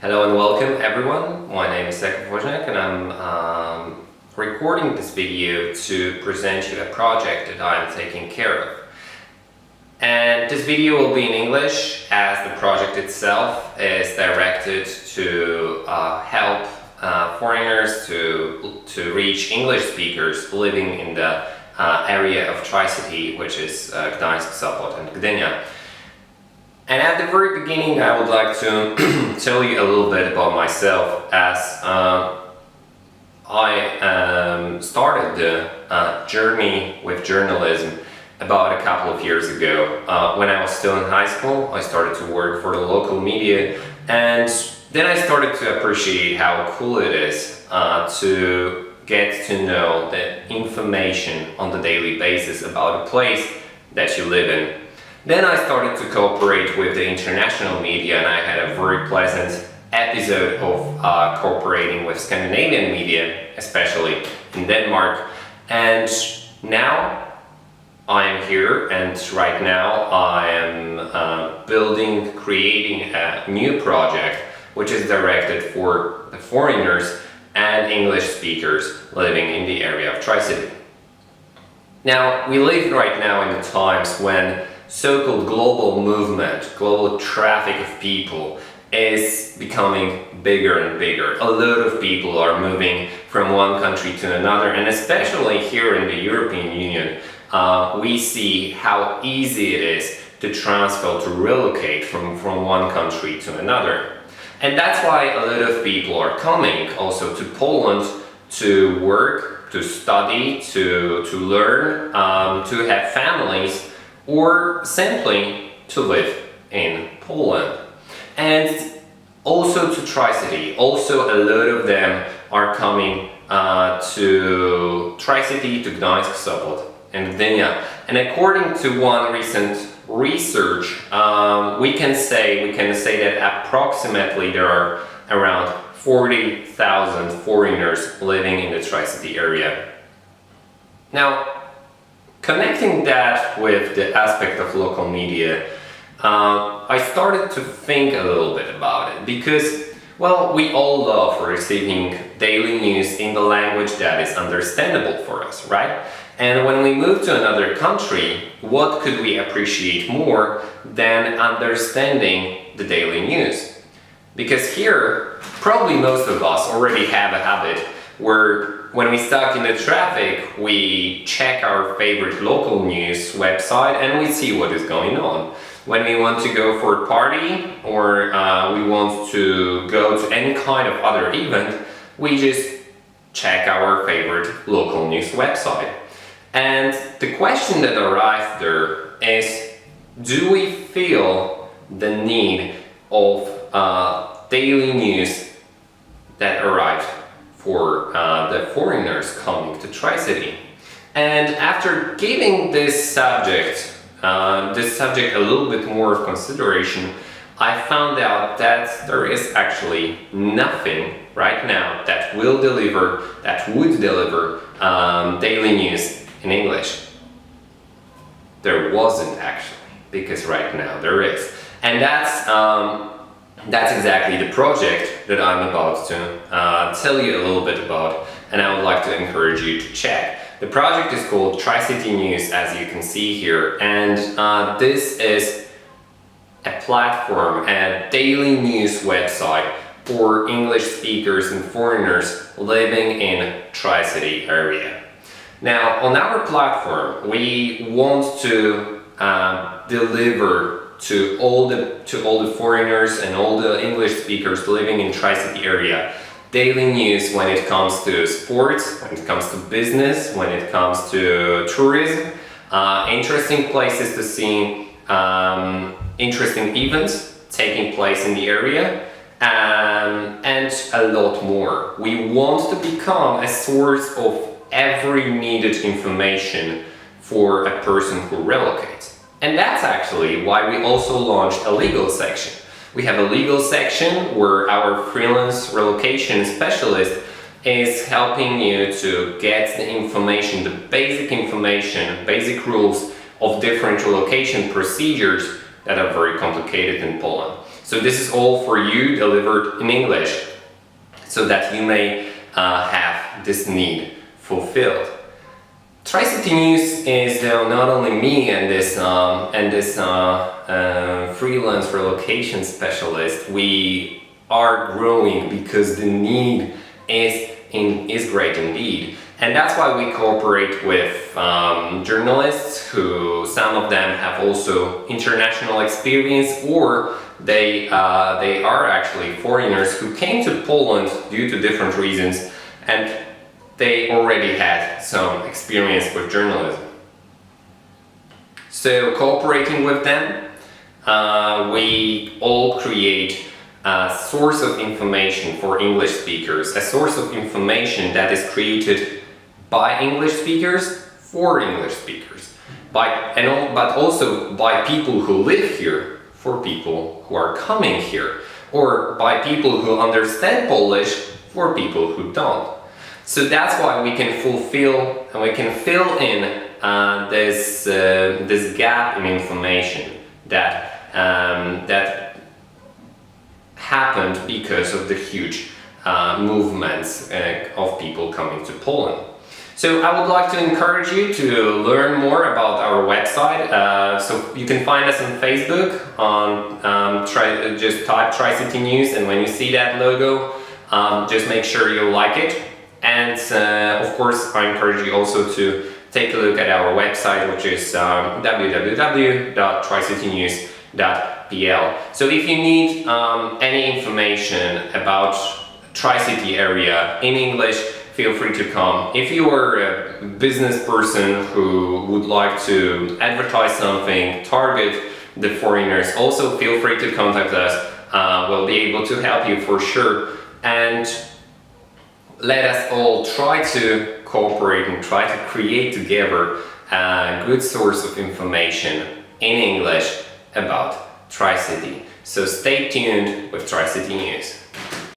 Hello and welcome everyone. My name is Jakub Wozniak and I'm recording this video to present you a project that I'm taking care of. And this video will be in English as the project itself is directed to help foreigners to reach English speakers living in the area of Tricity, which is Gdańsk, Sopot and Gdynia. And at the very beginning I would like to tell you a little bit about myself, as I started the journey with journalism about a couple of years ago. When I was still in high school, I started to work for the local media, and then I started to appreciate how cool it is to get to know the information on the daily basis about a place that you live in. Then I started to cooperate with the international media, and I had a very pleasant episode of cooperating with Scandinavian media, especially in Denmark. And now I am here, and right now I am creating a new project which is directed for the foreigners and English speakers living in the area of Tricity. Now, we live right now in the times when so-called global movement, global traffic of people is becoming bigger and bigger. A lot of people are moving from one country to another, and especially here in the European Union, we see how easy it is to transfer, to relocate from one country to another. And that's why a lot of people are coming also to Poland to work, to study, to learn, to have families, or simply to live in Poland. And also to Tricity. Also a lot of them are coming to Tricity, to Gdańsk, Sopot and Gdynia. And according to one recent research, we can say that approximately there are around 40,000 foreigners living in the Tricity area. Now, connecting that with the aspect of local media, I started to think a little bit about it because, well, we all love receiving daily news in the language that is understandable for us, right? And when we move to another country, what could we appreciate more than understanding the daily news? Because here, probably most of us already have a habit where when we stuck in the traffic, we check our favorite local news website and we see what is going on. When we want to go for a party or we want to go to any kind of other event, we just check our favorite local news website. And the question that arrives there is, do we feel the need of daily news that arrives for the foreigners coming to Tricity? And after giving this subject a little bit more of consideration, I found out that there is actually nothing right now that would deliver daily news in English. There wasn't actually, because right now there is. And that's exactly the project that I'm about to tell you a little bit about, and I would like to encourage you to check. The project is called Tricity News, as you can see here, and this is a platform, a daily news website for English speakers and foreigners living in Tricity area. Now, on our platform, we want to deliver to all the foreigners and all the English speakers living in Tricity area daily news when it comes to sports, when it comes to business, when it comes to tourism, interesting places to see, interesting events taking place in the area, and a lot more. We want to become a source of every needed information for a person who relocates. And that's actually why we also launched a legal section. We have a legal section where our freelance relocation specialist is helping you to get the basic information, basic rules of different relocation procedures that are very complicated in Poland. So this is all for you, delivered in English, so that you may have this need fulfilled. Tricity News is not only me and this freelance relocation specialist. We are growing because the need is great indeed, and that's why we cooperate with journalists who, some of them have also international experience, or they are actually foreigners who came to Poland due to different reasons, and they already had some experience with journalism. So cooperating with them, we all create a source of information for English speakers, a source of information that is created by English speakers for English speakers, but also by people who live here for people who are coming here, or by people who understand Polish for people who don't. So that's why we can fulfill and we can fill in this gap in information that happened because of the huge movements of people coming to Poland. So I would like to encourage you to learn more about our website. So you can find us on Facebook. Just type Tricity News, and when you see that logo, just make sure you like it. And of course, I encourage you also to take a look at our website, which is www.tricitynews.pl. So if you need any information about Tricity area in English, feel free to come. If you are a business person who would like to advertise something, target the foreigners, also feel free to contact us. We'll be able to help you for sure. And let us all try to cooperate and try to create together a good source of information in English about Tricity. So stay tuned with Tricity News.